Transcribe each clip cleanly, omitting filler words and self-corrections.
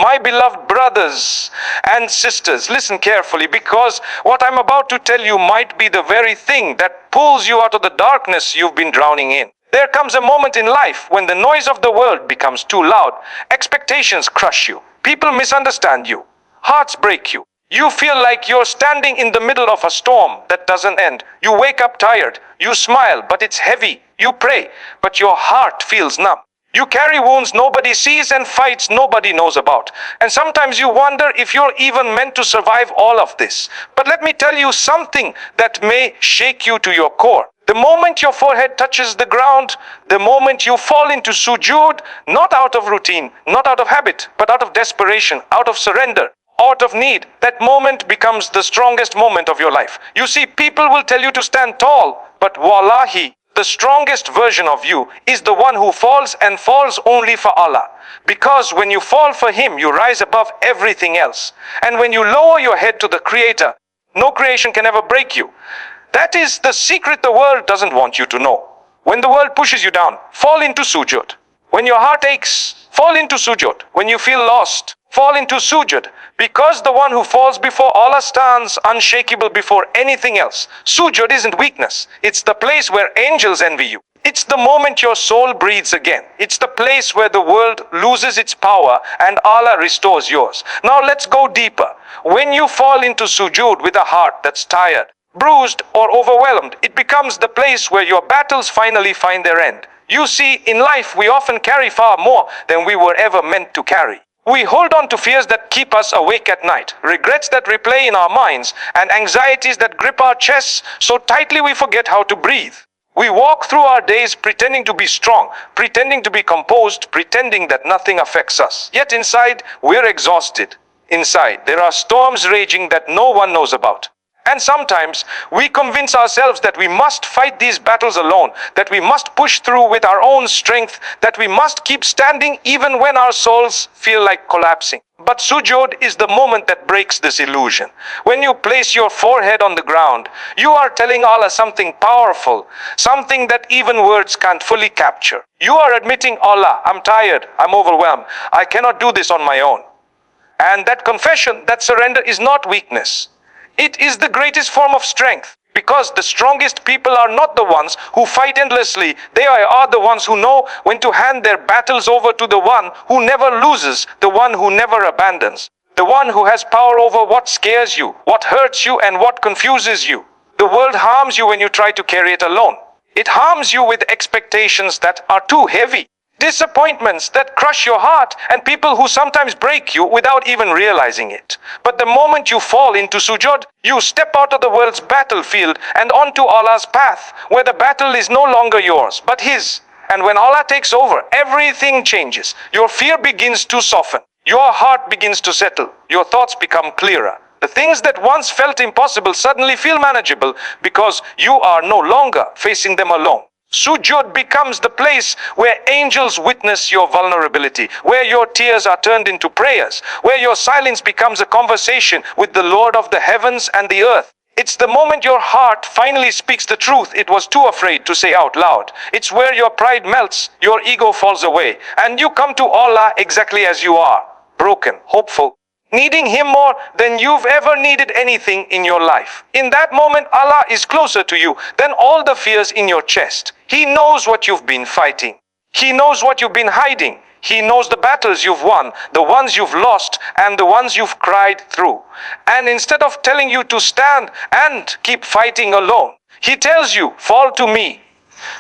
My beloved brothers and sisters, listen carefully, because what I'm about to tell you might be the very thing that pulls you out of the darkness you've been drowning in. There comes a moment in life when the noise of the world becomes too loud. Expectations crush you. People misunderstand you. Hearts break you. You feel like you're standing in the middle of a storm that doesn't end. You wake up tired. You smile, but it's heavy. You pray, but your heart feels numb. You carry wounds nobody sees and fights nobody knows about. And sometimes you wonder if you're even meant to survive all of this. But let me tell you something that may shake you to your core. The moment your forehead touches the ground, the moment you fall into sujood, not out of routine, not out of habit, but out of desperation, out of surrender, out of need, that moment becomes the strongest moment of your life. You see, people will tell you to stand tall, but wallahi, the strongest version of you is the one who falls and falls only for Allah. Because when you fall for Him, you rise above everything else. And when you lower your head to the Creator, no creation can ever break you. That is the secret the world doesn't want you to know. When the world pushes you down, fall into sujood. When your heart aches, fall into sujood. When you feel lost, fall into sujood. Because the one who falls before Allah stands unshakable before anything else. Sujood isn't weakness. It's the place where angels envy you. It's the moment your soul breathes again. It's the place where the world loses its power and Allah restores yours. Now let's go deeper. When you fall into sujood with a heart that's tired, bruised or overwhelmed, it becomes the place where your battles finally find their end. You see, in life we often carry far more than we were ever meant to carry. We hold on to fears that keep us awake at night, regrets that replay in our minds, and anxieties that grip our chests so tightly we forget how to breathe. We walk through our days pretending to be strong, pretending to be composed, pretending that nothing affects us. Yet inside, we're exhausted. Inside, there are storms raging that no one knows about. And sometimes we convince ourselves that we must fight these battles alone, that we must push through with our own strength, that we must keep standing even when our souls feel like collapsing. But sujood is the moment that breaks this illusion. When you place your forehead on the ground, you are telling Allah something powerful, something that even words can't fully capture. You are admitting, Allah, I'm tired, I'm overwhelmed, I cannot do this on my own. And that confession, that surrender is not weakness. It is the greatest form of strength, because the strongest people are not the ones who fight endlessly. They are the ones who know when to hand their battles over to the one who never loses, the one who never abandons, the one who has power over what scares you, what hurts you, and what confuses you. The world harms you when you try to carry it alone. It harms you with expectations that are too heavy, disappointments that crush your heart, and people who sometimes break you without even realizing it. But the moment you fall into sujood, you step out of the world's battlefield and onto Allah's path, where the battle is no longer yours, but His. And when Allah takes over, everything changes. Your fear begins to soften. Your heart begins to settle. Your thoughts become clearer. The things that once felt impossible suddenly feel manageable because you are no longer facing them alone. Sujood becomes the place where angels witness your vulnerability, where your tears are turned into prayers, where your silence becomes a conversation with the Lord of the heavens and the earth. It's the moment your heart finally speaks the truth it was too afraid to say out loud. It's where your pride melts, your ego falls away, and you come to Allah exactly as you are, broken, hopeful, needing Him more than you've ever needed anything in your life. In that moment, Allah is closer to you than all the fears in your chest. He knows what you've been fighting. He knows what you've been hiding. He knows the battles you've won, the ones you've lost, and the ones you've cried through. And instead of telling you to stand and keep fighting alone, He tells you, fall to me.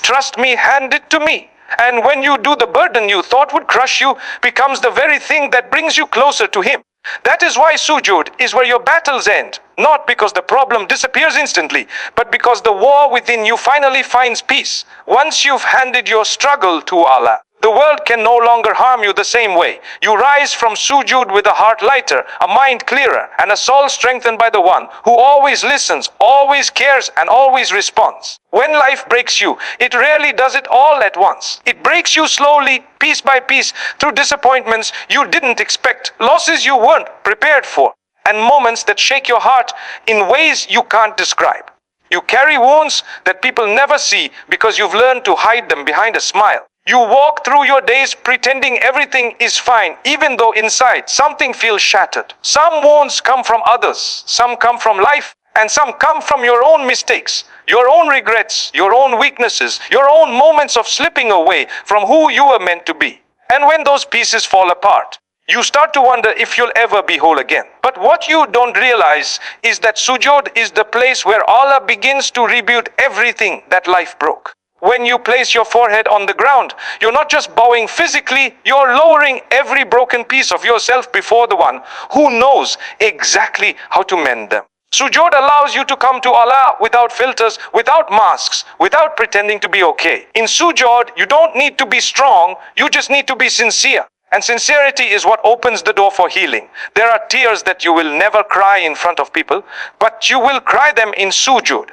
Trust me, hand it to me. And when you do, the burden you thought would crush you becomes the very thing that brings you closer to Him. That is why sujood is where your battles end. Not because the problem disappears instantly, but because the war within you finally finds peace. Once you've handed your struggle to Allah, the world can no longer harm you the same way. You rise from sujood with a heart lighter, a mind clearer, and a soul strengthened by the one who always listens, always cares, and always responds. When life breaks you, it rarely does it all at once. It breaks you slowly, piece by piece, through disappointments you didn't expect, losses you weren't prepared for, and moments that shake your heart in ways you can't describe. You carry wounds that people never see because you've learned to hide them behind a smile. You walk through your days pretending everything is fine, even though inside something feels shattered. Some wounds come from others, some come from life, and some come from your own mistakes, your own regrets, your own weaknesses, your own moments of slipping away from who you were meant to be. And when those pieces fall apart, you start to wonder if you'll ever be whole again. But what you don't realize is that Sujood is the place where Allah begins to rebuild everything that life broke. When you place your forehead on the ground, you're not just bowing physically, you're lowering every broken piece of yourself before the one who knows exactly how to mend them. Sujood allows you to come to Allah without filters, without masks, without pretending to be okay. In Sujood, you don't need to be strong, you just need to be sincere. And sincerity is what opens the door for healing. There are tears that you will never cry in front of people, but you will cry them in Sujood.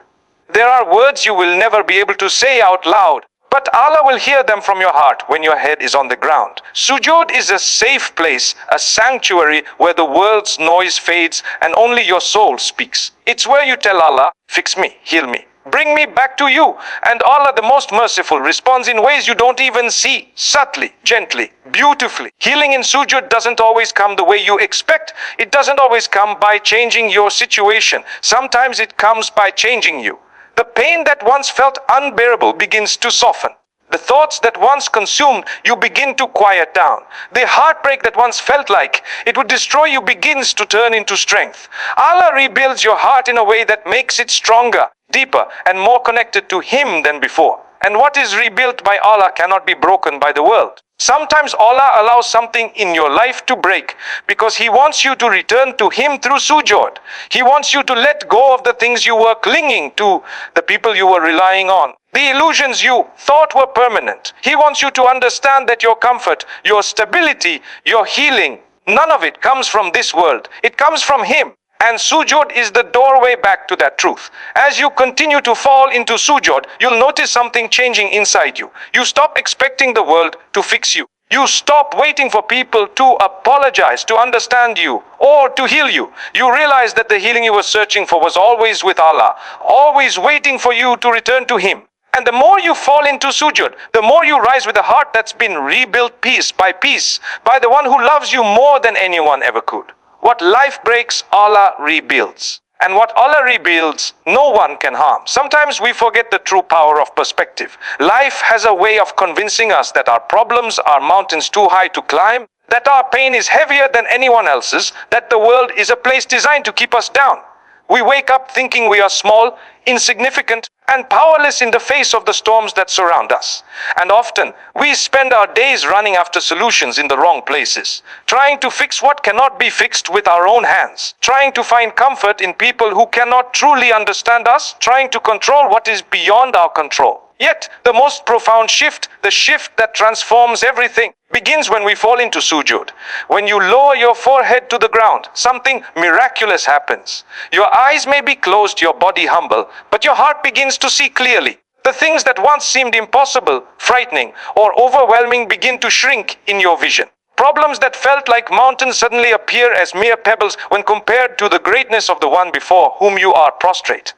There are words you will never be able to say out loud, but Allah will hear them from your heart when your head is on the ground. Sujood is a safe place, a sanctuary where the world's noise fades and only your soul speaks. It's where you tell Allah, fix me, heal me, bring me back to you. And Allah, the most merciful, responds in ways you don't even see, subtly, gently, beautifully. Healing in Sujood doesn't always come the way you expect. It doesn't always come by changing your situation. Sometimes it comes by changing you. The pain that once felt unbearable begins to soften. The thoughts that once consumed you begin to quiet down. The heartbreak that once felt like it would destroy you begins to turn into strength. Allah rebuilds your heart in a way that makes it stronger, deeper, and more connected to Him than before. And what is rebuilt by Allah cannot be broken by the world. Sometimes Allah allows something in your life to break because He wants you to return to Him through Sujood. He wants you to let go of the things you were clinging to, the people you were relying on, the illusions you thought were permanent. He wants you to understand that your comfort, your stability, your healing, none of it comes from this world. It comes from Him. And Sujood is the doorway back to that truth. As you continue to fall into Sujood, you'll notice something changing inside you. You stop expecting the world to fix you. You stop waiting for people to apologize, to understand you, or to heal you. You realize that the healing you were searching for was always with Allah, always waiting for you to return to Him. And the more you fall into Sujood, the more you rise with a heart that's been rebuilt piece by the one who loves you more than anyone ever could. What life breaks, Allah rebuilds. And what Allah rebuilds, no one can harm. Sometimes we forget the true power of perspective. Life has a way of convincing us that our problems are mountains too high to climb, that our pain is heavier than anyone else's, that the world is a place designed to keep us down. We wake up thinking we are small, insignificant, and powerless in the face of the storms that surround us. And often, we spend our days running after solutions in the wrong places, trying to fix what cannot be fixed with our own hands, trying to find comfort in people who cannot truly understand us, trying to control what is beyond our control. Yet, the most profound shift, the shift that transforms everything, begins when we fall into Sujood. When you lower your forehead to the ground, something miraculous happens. Your eyes may be closed, your body humble, but your heart begins to see clearly. The things that once seemed impossible, frightening, or overwhelming begin to shrink in your vision. Problems that felt like mountains suddenly appear as mere pebbles when compared to the greatness of the one before whom you are prostrate.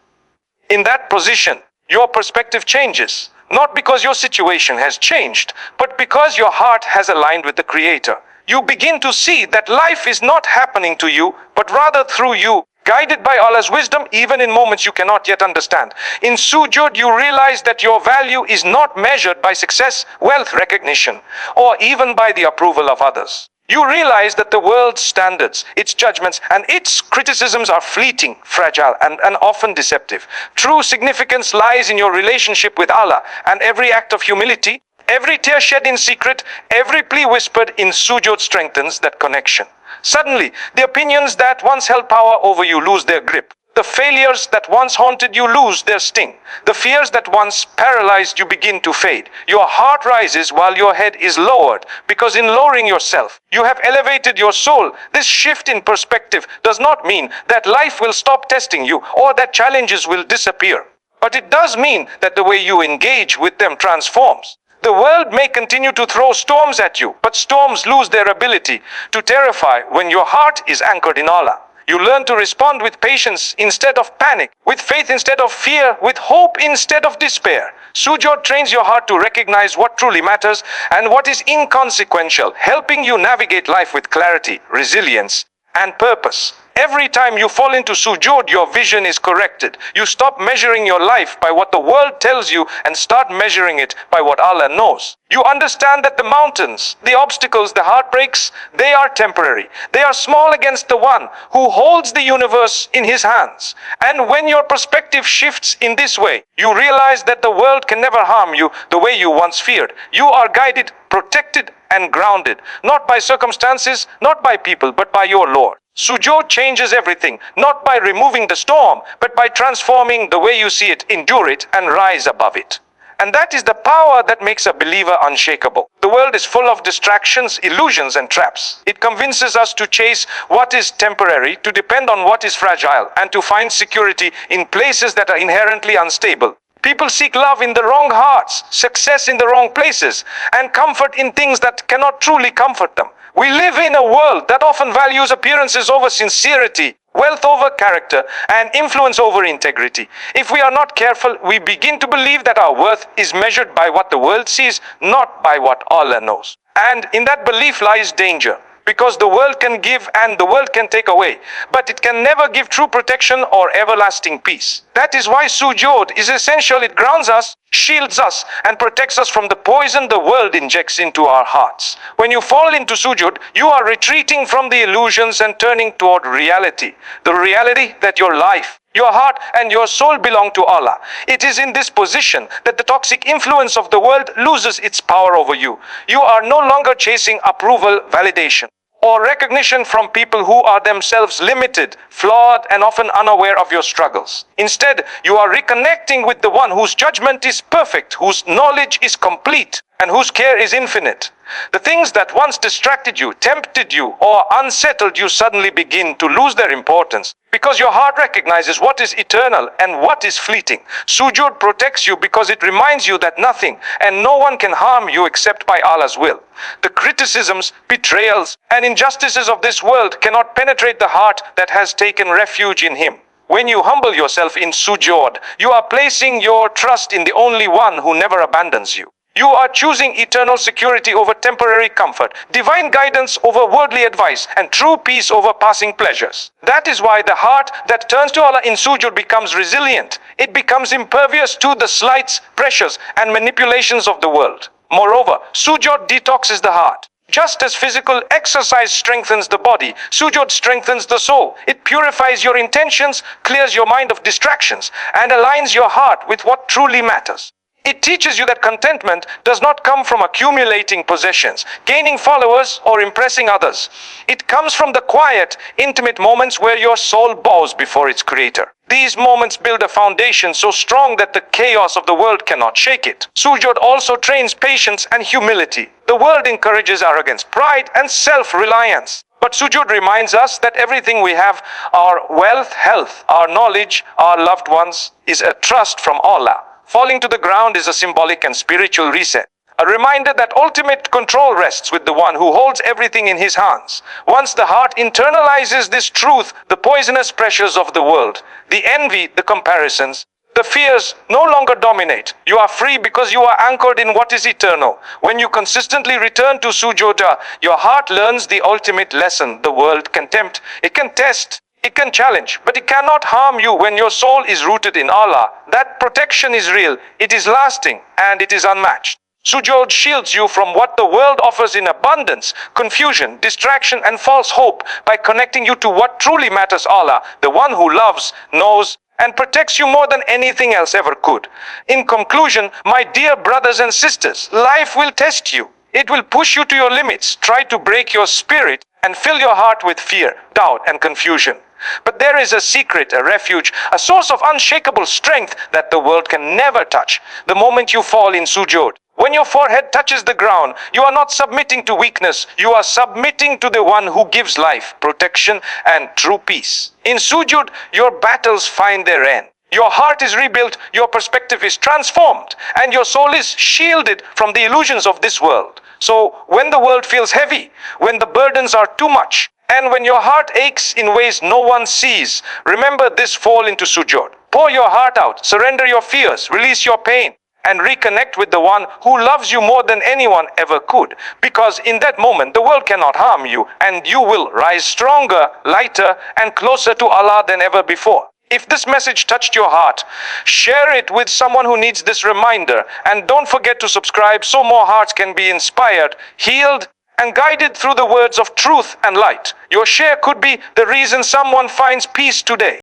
In that position, your perspective changes. Not because your situation has changed, but because your heart has aligned with the Creator. You begin to see that life is not happening to you, but rather through you, guided by Allah's wisdom, even in moments you cannot yet understand. In Sujood, you realize that your value is not measured by success, wealth, recognition, or even by the approval of others. You realize that the world's standards, its judgments, and its criticisms are fleeting, fragile, and often deceptive. True significance lies in your relationship with Allah, and every act of humility, every tear shed in secret, every plea whispered in Sujood strengthens that connection. Suddenly, the opinions that once held power over you lose their grip. The failures that once haunted you lose their sting. The fears that once paralyzed you begin to fade. Your heart rises while your head is lowered, because in lowering yourself, you have elevated your soul. This shift in perspective does not mean that life will stop testing you or that challenges will disappear. But it does mean that the way you engage with them transforms. The world may continue to throw storms at you, but storms lose their ability to terrify when your heart is anchored in Allah. You learn to respond with patience instead of panic, with faith instead of fear, with hope instead of despair. Sujood trains your heart to recognize what truly matters and what is inconsequential, helping you navigate life with clarity, resilience, and purpose. Every time you fall into sujood, your vision is corrected. You stop measuring your life by what the world tells you and start measuring it by what Allah knows. You understand that the mountains, the obstacles, the heartbreaks, they are temporary. They are small against the one who holds the universe in his hands. And when your perspective shifts in this way, you realize that the world can never harm you the way you once feared. You are guided, protected, and grounded, not by circumstances, not by people, but by your Lord. Sujood changes everything, not by removing the storm, but by transforming the way you see it, endure it, and rise above it. And that is the power that makes a believer unshakable. The world is full of distractions, illusions, and traps. It convinces us to chase what is temporary, to depend on what is fragile, and to find security in places that are inherently unstable. People seek love in the wrong hearts, success in the wrong places, and comfort in things that cannot truly comfort them. We live in a world that often values appearances over sincerity, wealth over character, and influence over integrity. If we are not careful, we begin to believe that our worth is measured by what the world sees, not by what Allah knows. And in that belief lies danger. Because the world can give and the world can take away, but it can never give true protection or everlasting peace. That is why sujood is essential. It grounds us, shields us, and protects us from the poison the world injects into our hearts. When you fall into sujood, you are retreating from the illusions and turning toward reality. The reality that your life, your heart, and your soul belong to Allah. It is in this position that the toxic influence of the world loses its power over you. You are no longer chasing approval, validation, or recognition from people who are themselves limited, flawed, and often unaware of your struggles. Instead, you are reconnecting with the one whose judgment is perfect, whose knowledge is complete, and whose care is infinite. The things that once distracted you, tempted you, or unsettled you suddenly begin to lose their importance because your heart recognizes what is eternal and what is fleeting. Sujood protects you because it reminds you that nothing and no one can harm you except by Allah's will. The criticisms, betrayals, and injustices of this world cannot penetrate the heart that has taken refuge in Him. When you humble yourself in sujood, you are placing your trust in the only one who never abandons you. You are choosing eternal security over temporary comfort, divine guidance over worldly advice, and true peace over passing pleasures. That is why the heart that turns to Allah in sujood becomes resilient. It becomes impervious to the slights, pressures, and manipulations of the world. Moreover, sujood detoxes the heart. Just as physical exercise strengthens the body, sujood strengthens the soul. It purifies your intentions, clears your mind of distractions, and aligns your heart with what truly matters. It teaches you that contentment does not come from accumulating possessions, gaining followers, or impressing others. It comes from the quiet, intimate moments where your soul bows before its creator. These moments build a foundation so strong that the chaos of the world cannot shake it. Sujood also trains patience and humility. The world encourages arrogance, pride, and self-reliance. But sujood reminds us that everything we have, our wealth, health, our knowledge, our loved ones, is a trust from Allah. Falling to the ground is a symbolic and spiritual reset. A reminder that ultimate control rests with the one who holds everything in his hands. Once the heart internalizes this truth, the poisonous pressures of the world, the envy, the comparisons, the fears no longer dominate. You are free because you are anchored in what is eternal. When you consistently return to sujood, your heart learns the ultimate lesson. The world can tempt, it can test, it can challenge, but it cannot harm you when your soul is rooted in Allah. That protection is real, it is lasting, and it is unmatched. Sujood shields you from what the world offers in abundance, confusion, distraction, and false hope by connecting you to what truly matters, Allah, the one who loves, knows, and protects you more than anything else ever could. In conclusion, my dear brothers and sisters, life will test you. It will push you to your limits, try to break your spirit, and fill your heart with fear, doubt, and confusion. But there is a secret, a refuge, a source of unshakable strength that the world can never touch. The moment you fall in sujood, when your forehead touches the ground, you are not submitting to weakness. You are submitting to the one who gives life, protection, and true peace. In sujood, your battles find their end. Your heart is rebuilt, your perspective is transformed, and your soul is shielded from the illusions of this world. So when the world feels heavy, when the burdens are too much, and when your heart aches in ways no one sees, remember this fall into sujood. Pour your heart out, surrender your fears, release your pain, and reconnect with the one who loves you more than anyone ever could. Because in that moment, the world cannot harm you, and you will rise stronger, lighter, and closer to Allah than ever before. If this message touched your heart, share it with someone who needs this reminder. And don't forget to subscribe so more hearts can be inspired, healed, and guided through the words of truth and light. Your share could be the reason someone finds peace today.